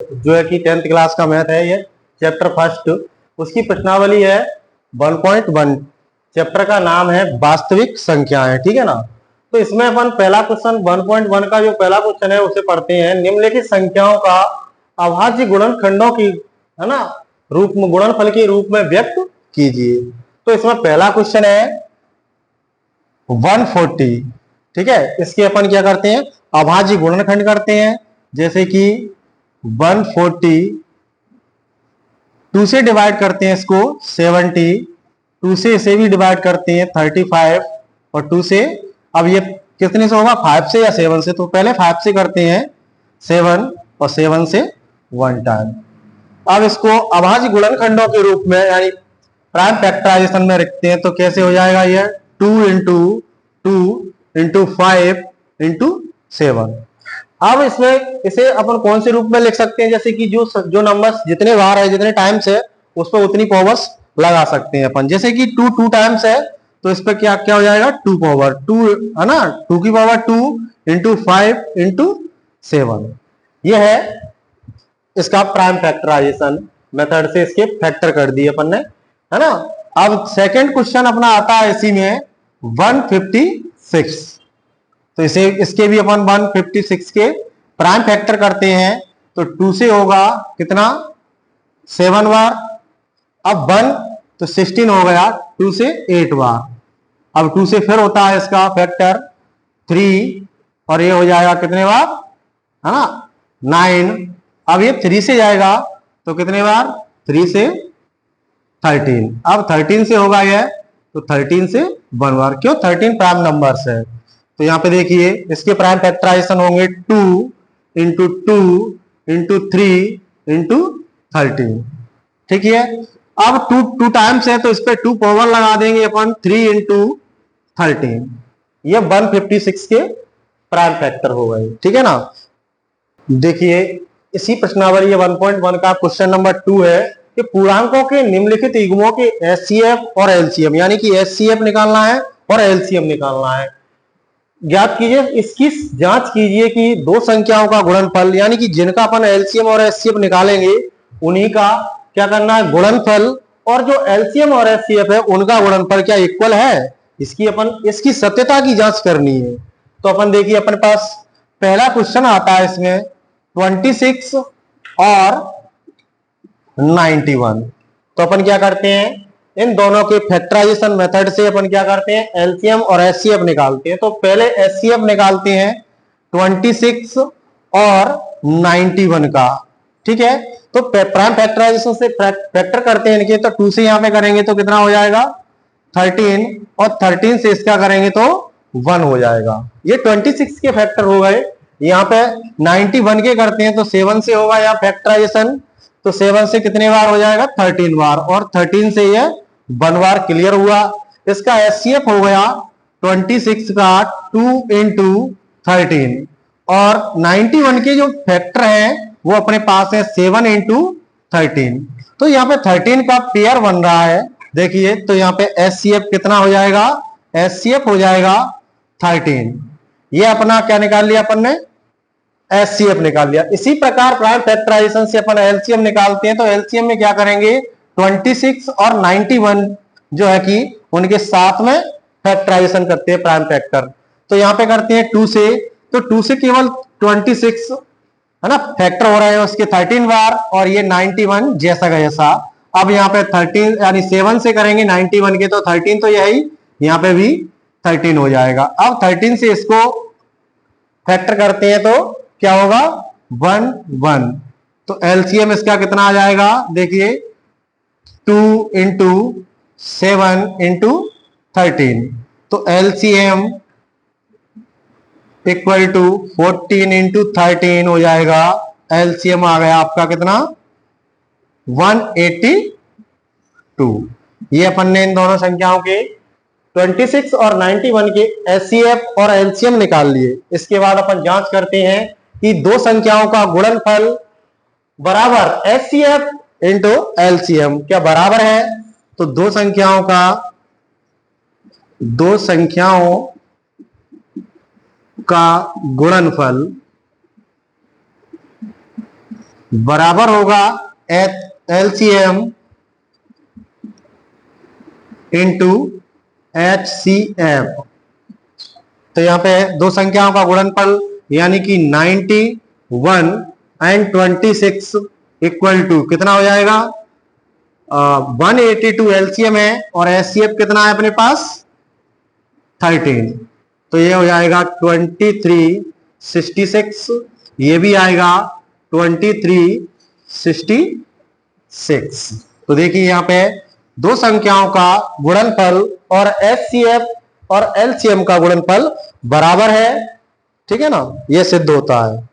जो है कि 10th क्लास का मैथ है, ये चैप्टर फर्स्ट, उसकी प्रश्नावली है 1.1। चैप्टर का नाम है वास्तविक संख्याएं, ठीक है ना। तो इसमें अपन पहला क्वेश्चन 1.1 का जो पहला क्वेश्चन है उसे पढ़ते हैं। निम्नलिखित संख्याओं का अभाज्य गुणनखंडों की, है ना, रूप में, गुणनफल के रूप में व्यक्त कीजिए। तो इसमें पहला क्वेश्चन है 140, ठीक है। इसके अपन क्या करते हैं, अभाज्य गुणनखंड करते हैं। जैसे कि 140 2 से डिवाइड करते हैं इसको 70, 2 से इसे भी डिवाइड करते हैं 35, और 2 से, अब ये कितने से होगा, 5 से या 7 से। तो पहले 5 से करते हैं 7, और 7 से 1 टाइम। अब इसको अभाज्य गुणनखंडों के रूप में यानी प्राइम फैक्टराइजेशन में रखते हैं। तो कैसे हो जाएगा ये, 2 इंटू 2 इंटू 5 इंटू 7। अब इसमें इसे अपन कौन से रूप में लिख सकते हैं, जैसे कि जो नंबर्स जितने बार है, जितने टाइम्स है, उस पर उतनी पावर्स लगा सकते हैं अपन। जैसे कि 2 टाइम्स है, तो इस पर क्या क्या हो जाएगा, 2 पावर 2, है ना, 2 की पावर 2 इंटू 5 इंटू 7। यह है इसका प्राइम फैक्टराइजेशन मेथड से इसके फैक्टर कर दिए अपन ने, है ना। अब सेकंड क्वेश्चन अपना आता है इसी में 156। तो इसे इसके भी अपन 156 के प्राइम फैक्टर करते हैं। तो 2 से होगा कितना, 7 बार। अब 1 तो 16 हो गया, 2 से 8 बार। अब 2 से फिर होता है इसका फैक्टर 3, और ये हो जाएगा कितने बार, है ना, 9। अब ये 3 से जाएगा तो कितने बार, 3 से 13। अब 13 से होगा ये, तो 13 से 1 बार। क्यों, 13 प्राइम नंबर्स है। तो यहाँ पे देखिए इसके प्राइम फैक्टराइजेशन होंगे 2 इंटू 2 इंटू 3 इंटू 13, ठीक है। अब 2 टाइम्स है, तो इस पे 2 पावर लगा देंगे अपन, 3 इंटू 13। ये 156 के प्राइम फैक्टर हो गए, ठीक है ना। देखिए इसी प्रश्नावली 1.1 का क्वेश्चन नंबर 2 है कि पूर्णांकों के निम्नलिखित युग्मों के एचसीएफ और एलसीएम, यानी कि एचसीएफ निकालना है और एलसीएम निकालना है, ज्ञात कीजिए। इसकी जांच कीजिए कि दो संख्याओं का गुणनफल, यानी कि जिनका अपन एलसीएम और एचसीएफ निकालेंगे उन्हीं का क्या करना है, गुणनफल, और जो एलसीएम और एचसीएफ है उनका गुणनफल क्या इक्वल है, इसकी सत्यता की जांच करनी है। तो अपन देखिए अपने पास पहला क्वेश्चन आता है इसमें 26 और 91। तो अपन क्या करते हैं, इन दोनों के फैक्टराइजेशन मेथड से अपन क्या करते हैं, एलसीएम और एचसीएफ निकालते हैं। तो पहले एचसीएफ निकालते हैं 26 और 91 का, ठीक है। तो प्राइम फैक्टराइजेशन से फैक्टर करते हैं इनके। तो 2 से यहां पे करेंगे तो कितना हो जाएगा, 13, और 13 से इसका करेंगे तो 1 हो जाएगा। ये 26 के फैक्टर हो गए। यहाँ पे 91 के करते हैं तो 7 से होगा यहाँ फैक्टराइजेशन। तो 7 से कितने बार हो जाएगा, 13 बार, और 13 से ये 1 बार क्लियर हुआ। इसका एचसीएफ हो गया 26 का 2 इंटू 13, और 91 के जो फैक्टर है वो अपने पास है 7 इंटू 13। तो यहाँ पे 13 का पेयर बन रहा है, देखिए। तो यहाँ पे एचसीएफ कितना हो जाएगा, एचसीएफ हो जाएगा 13। ये अपना क्या निकाल लिया अपन ने, एचसीएफ निकाल लिया। इसी प्रकार प्राइम फैक्टराइजेशन से अपन एलसीएम निकालते हैं। तो एलसीएम में क्या करेंगे, 26 और 91 जो है कि उनके साथ में फैक्टराइजेशन करते हैं प्राइम फैक्टर। तो यहां पे करते हैं 2 से, तो 2 से केवल 26, है ना, फैक्टर हो रहा है उसके 13 बार, और ये 91 जैसा का जैसा। अब यहाँ पे 13 यानी 7 से करेंगे 91 के, तो 13 तो यही, यहाँ पे भी 13 हो जाएगा। अब 13 से इसको फैक्टर करते हैं तो क्या होगा, 1 1। तो एलसीएम इसका कितना आ जाएगा, देखिए 2 इंटू 7 इंटू 13। तो एलसीएम इक्वल टू 14 इंटू 13 हो जाएगा। एलसीएम आ गया आपका कितना, 182। ये अपन ने इन दोनों संख्याओं के 26 और 91 के एचसीएफ और एलसीएम निकाल लिए। इसके बाद अपन जांच करते हैं कि दो संख्याओं का गुणनफल बराबर एचसीएफ इंटू एलसीएम क्या बराबर है। तो दो संख्याओं का गुणनफल बराबर होगा LCM इंटू HCF। तो यहां पे दो संख्याओं का गुणनफल यानी कि 91 एंड 26 इक्वल टू कितना हो जाएगा, 182 एलसीएम है और एचसीएफ कितना है अपने पास 13, तो ये हो जाएगा 2366, ये भी आएगा 2366। तो देखिए यहां पे दो संख्याओं का गुणनफल और एचसीएफ और एलसीएम का गुणनफल बराबर है, ठीक है ना, ये सिद्ध होता है।